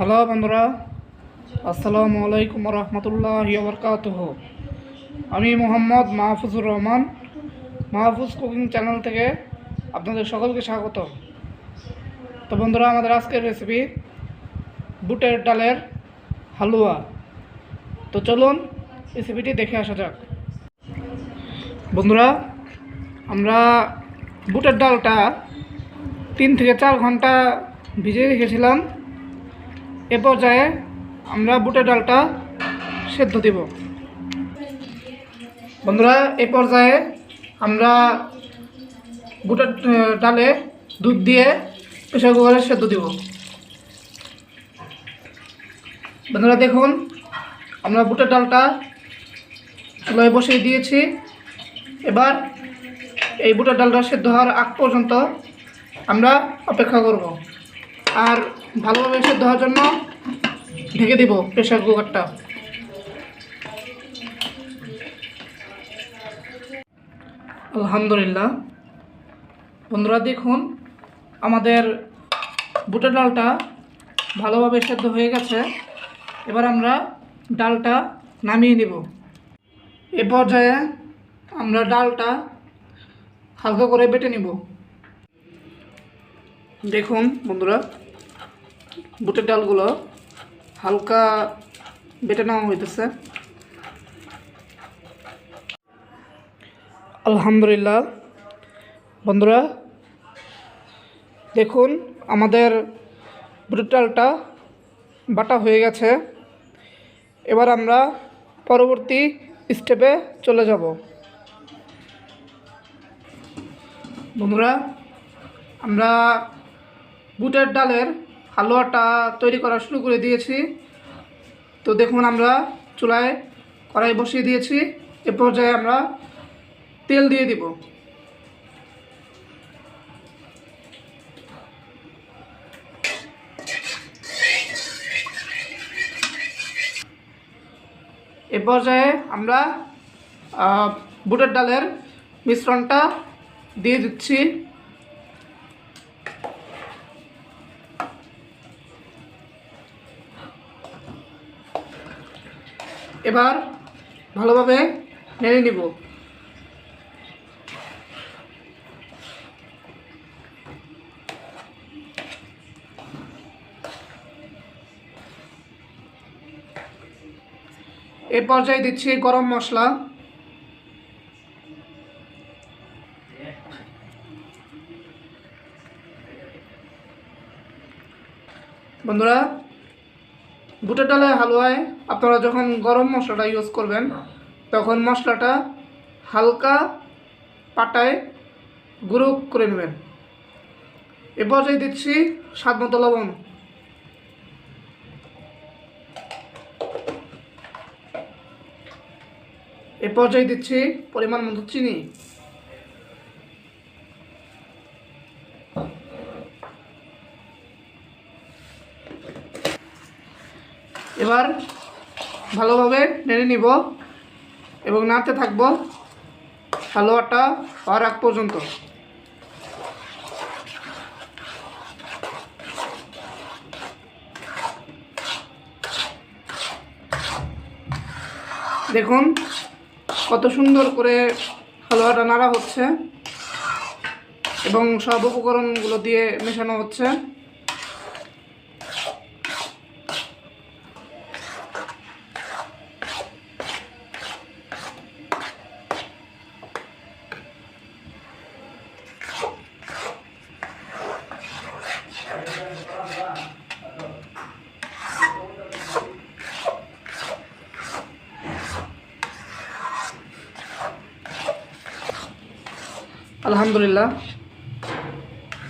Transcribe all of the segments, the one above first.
Hello বন্ধুরা, আসসালামু আলাইকুম রহমতুল্লাহি ওয়া বারাকাতুহু। আমি মোহাম্মদ মাহফুজুর রহমান, মাহফুজ কুকিং চ্যানেল থেকে আপনাদের সকলকে স্বাগত। তো বন্ধুরা, আমাদের আজকের রেসিপি বুটের ডালের হালুয়া। তো চলুন রেসিপিটি দেখে আসা যাক। বন্ধুরা, আমরা বুটের ডালটা 3 থেকে 4 ঘন্টা ভিজিয়ে রেখেছিলাম। এ পর্যায়ে আমরা বুটের ডালটা সেদ্ধ দিব। বন্ধুরা, এই পর্যায়ে আমরা বুটের ডালে দুধ দিয়ে প্রেসার কুকারে সেদ্ধ দিব। বন্ধুরা দেখুন, আমরা বুটের ডালটা চুলায় বসিয়ে দিয়েছি। এবার এই বুটের ডালটা সেদ্ধ হওয়ার আগ পর্যন্ত আমরা অপেক্ষা করব। আর ভালোভাবে সেদ্ধ হওয়ার জন্য ঢেকে দিব প্রেসার কুকারটা। আলহামদুলিল্লাহ, বন্ধুরা দেখুন, আমাদের বুটের ডালটা ভালোভাবে সেদ্ধ হয়ে গেছে। এবার আমরা ডালটা নামিয়ে নেব। এ পর্যায়ে আমরা ডালটা হালকা করে বেটে নিব। দেখুন বন্ধুরা, বুটের ডালগুলো হালকা বেটে নেওয়া হইতেছে। আলহামদুলিল্লাহ, বন্ধুরা দেখুন, আমাদের বুটের ডালটা বাটা হয়ে গেছে। এবার আমরা পরবর্তী স্টেপে চলে যাব। বন্ধুরা, আমরা বুটের ডালের হালুয়াটা তৈরি করা শুরু করে দিয়েছি। তো দেখুন, আমরা চুলায় কড়াই বসিয়ে দিয়েছি। এ পর্যায়ে আমরা তেল দিয়ে দিব। এ পর্যায়ে আমরা বুটের ডালের মিশ্রণটা দিয়ে দিচ্ছি। এবার ভালোভাবে নেড়ে নিব। এ পর্যায়ে দিচ্ছি গরম মশলা। বন্ধুরা, বুটের ডালের হালুয়ায় আপনারা যখন গরম মশলাটা ইউজ করবেন, তখন মশলাটা হালকা পাটায় গুঁড়ো করে নেবেন। এ পর্যায়ে দিচ্ছি স্বাদ মতো লবণ। এ পর্যায়ে দিচ্ছি পরিমাণ মতো চিনি। এবার ভালোভাবে নেড়ে নিব এবং নাড়তে থাকবো হালুয়াটা হওয়ার আগ পর্যন্ত। দেখুন কত সুন্দর করে হালুয়াটা নাড়া হচ্ছে এবং সব উপকরণগুলো দিয়ে মেশানো হচ্ছে। আলহামদুলিল্লাহ,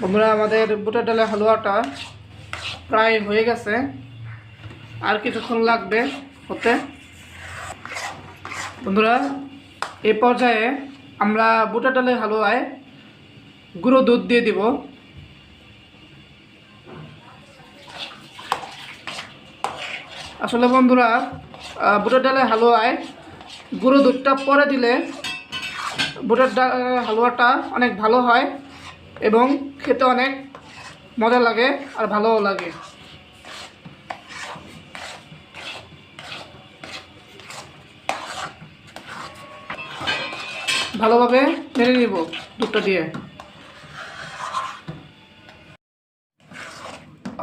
বন্ধুরা, আমাদের বুটের ডালের হালুয়াটা প্রায় হয়ে গেছে। আর কিছুক্ষণ লাগবে হতে। বন্ধুরা, এই পর্যায়ে আমরা বুটের ডালের হালুয়ায় গুঁড়ো দুধ দিয়ে দিব। আসলে বন্ধুরা, বুটের ডালের হালুয়ায় গুঁড়ো দুধটা পরে দিলে বুটের ডালের হালুয়াটা অনেক ভালো হয় এবং খেতে অনেক মজা লাগে আর ভালোও লাগে। ভালোভাবে নেড়ে নিব দুধটা দিয়ে।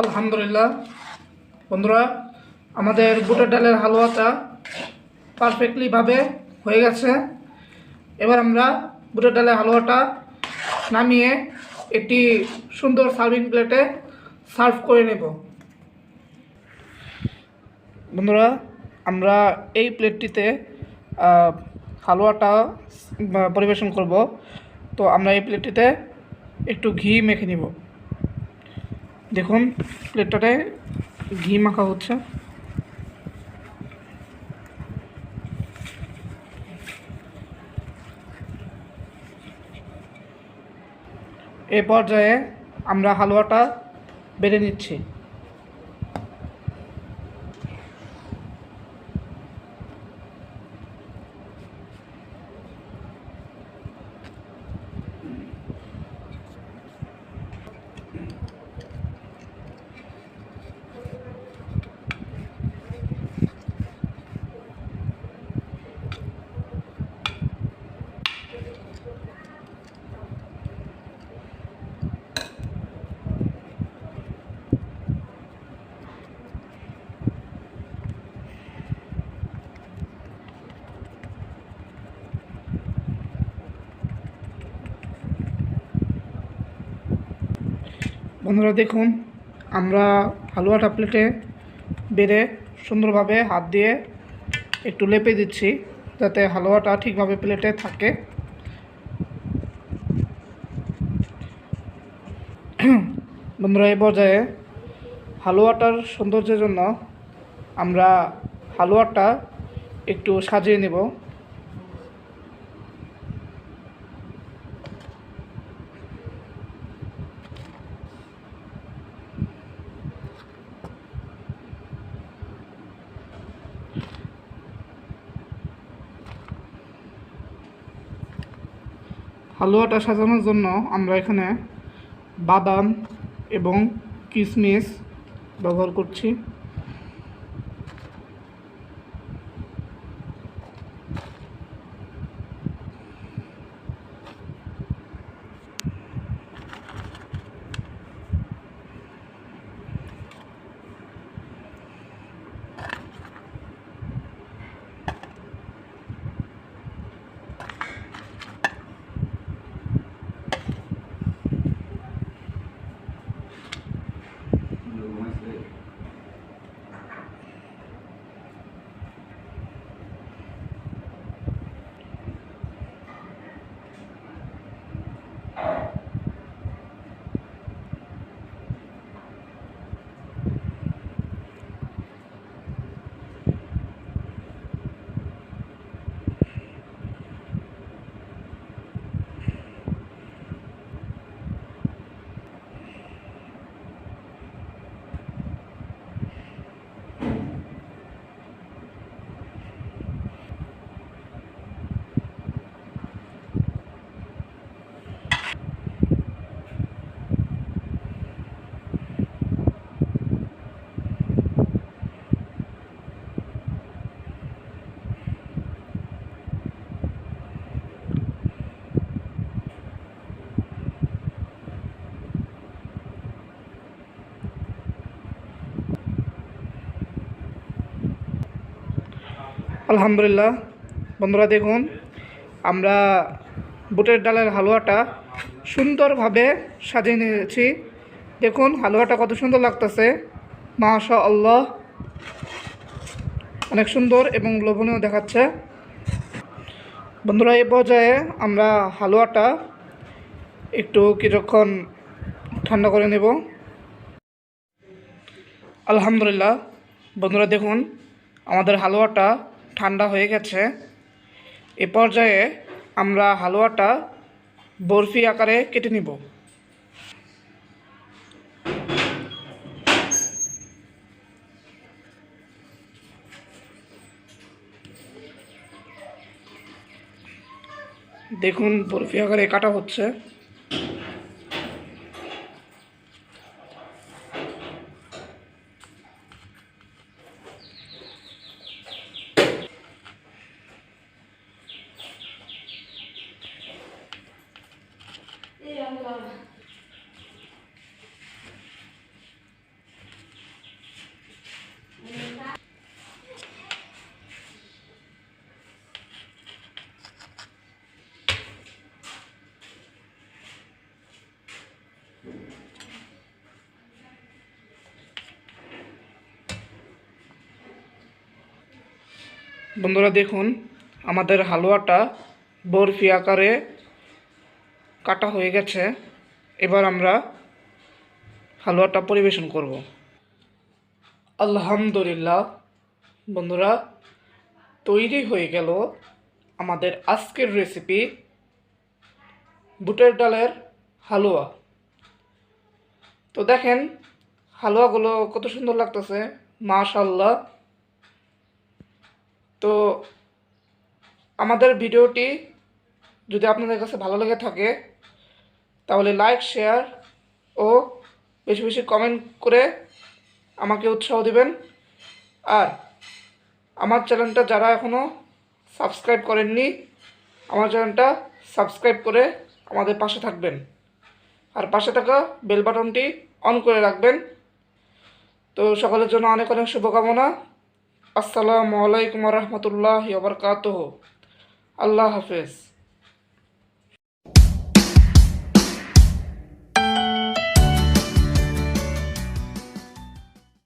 আলহামদুলিল্লাহ বন্ধুরা, আমাদের বুটের ডালের হালুয়াটা পারফেক্টলি ভাবে হয়ে গেছে। এবার আমরা বুটের ডালের হালুয়াটা নামিয়ে একটি সুন্দর সার্ভিং প্লেটে সার্ভ করে নেব। বন্ধুরা, আমরা এই প্লেটটিতে হালুয়াটা পরিবেশন করব। তো আমরা এই প্লেটটিতে একটু ঘি মেখে নিব। দেখুন প্লেটটাতে ঘি মাখা হচ্ছে। এই পর্যায়ে আমরা হালুয়াটা বেড়ে নিচ্ছি। বন্ধুরা দেখুন, আমরা হালুয়াটা প্লেটে বেড়ে সুন্দরভাবে হাত দিয়ে একটু লেপে দিচ্ছি যাতে হালুয়াটা ঠিকভাবে প্লেটে থাকে। বন্ধুরা, এই পর্যায়ে হালুয়াটার সৌন্দর্যের জন্য আমরা হালুয়াটা একটু সাজিয়ে নেব। হালুয়াটা সাজানোর জন্য আমরা এখানে বাদাম এবং কিশমিশ ব্যবহার করছি। আলহামদুলিল্লাহ বন্ধুরা দেখুন, আমরা বুটের ডালের হালুয়াটা সুন্দরভাবে সাজিয়ে নিয়েছি। দেখুন হালুয়াটা কত সুন্দর লাগতেছে, মাশাআল্লাহ, অনেক সুন্দর এবং লোভনীয় দেখাচ্ছে। বন্ধুরা, এই পর্যায়ে আমরা হালুয়াটা একটু কিছুক্ষণ ঠান্ডা করে নেব। আলহামদুলিল্লাহ বন্ধুরা দেখুন, আমাদের হালুয়াটা ঠান্ডা হয়ে গেছে। এ পর্যায়ে আমরা হালুয়াটা বরফি আকারে কেটে নিব। দেখুন বরফি আকারে কাটা হচ্ছে। বন্ধুরা দেখুন, আমাদের হালুয়াটা বরফি আকারে কাটা হয়ে গেছে। এবার আমরা হালুয়াটা পরিবেশন করব। আলহামদুলিল্লাহ বন্ধুরা, তৈরি হয়ে গেল আমাদের আজকের রেসিপি বুটের ডালের হালুয়া। তো দেখেন হালুয়াগুলো কত সুন্দর লাগতেছে, মাশাআল্লাহ। তো আমাদের ভিডিওটি যদি আপনাদের কাছে ভালো লেগে থাকে তাহলে লাইক, শেয়ার ও বেশি বেশি কমেন্ট করে আমাকে উৎসাহ দিবেন। আর আমার চ্যানেলটা যারা এখনও সাবস্ক্রাইব করেননি, আমার চ্যানেলটা সাবস্ক্রাইব করে আমাদের পাশে থাকবেন। আর পাশে থাকা বেল বাটনটি অন করে রাখবেন। তো সকলের জন্য অনেক অনেক শুভকামনা। আসসালামু আলাইকুম ওয়া রাহমাতুল্লাহি ওয়া বারাকাতুহু। আল্লাহ হাফেজ।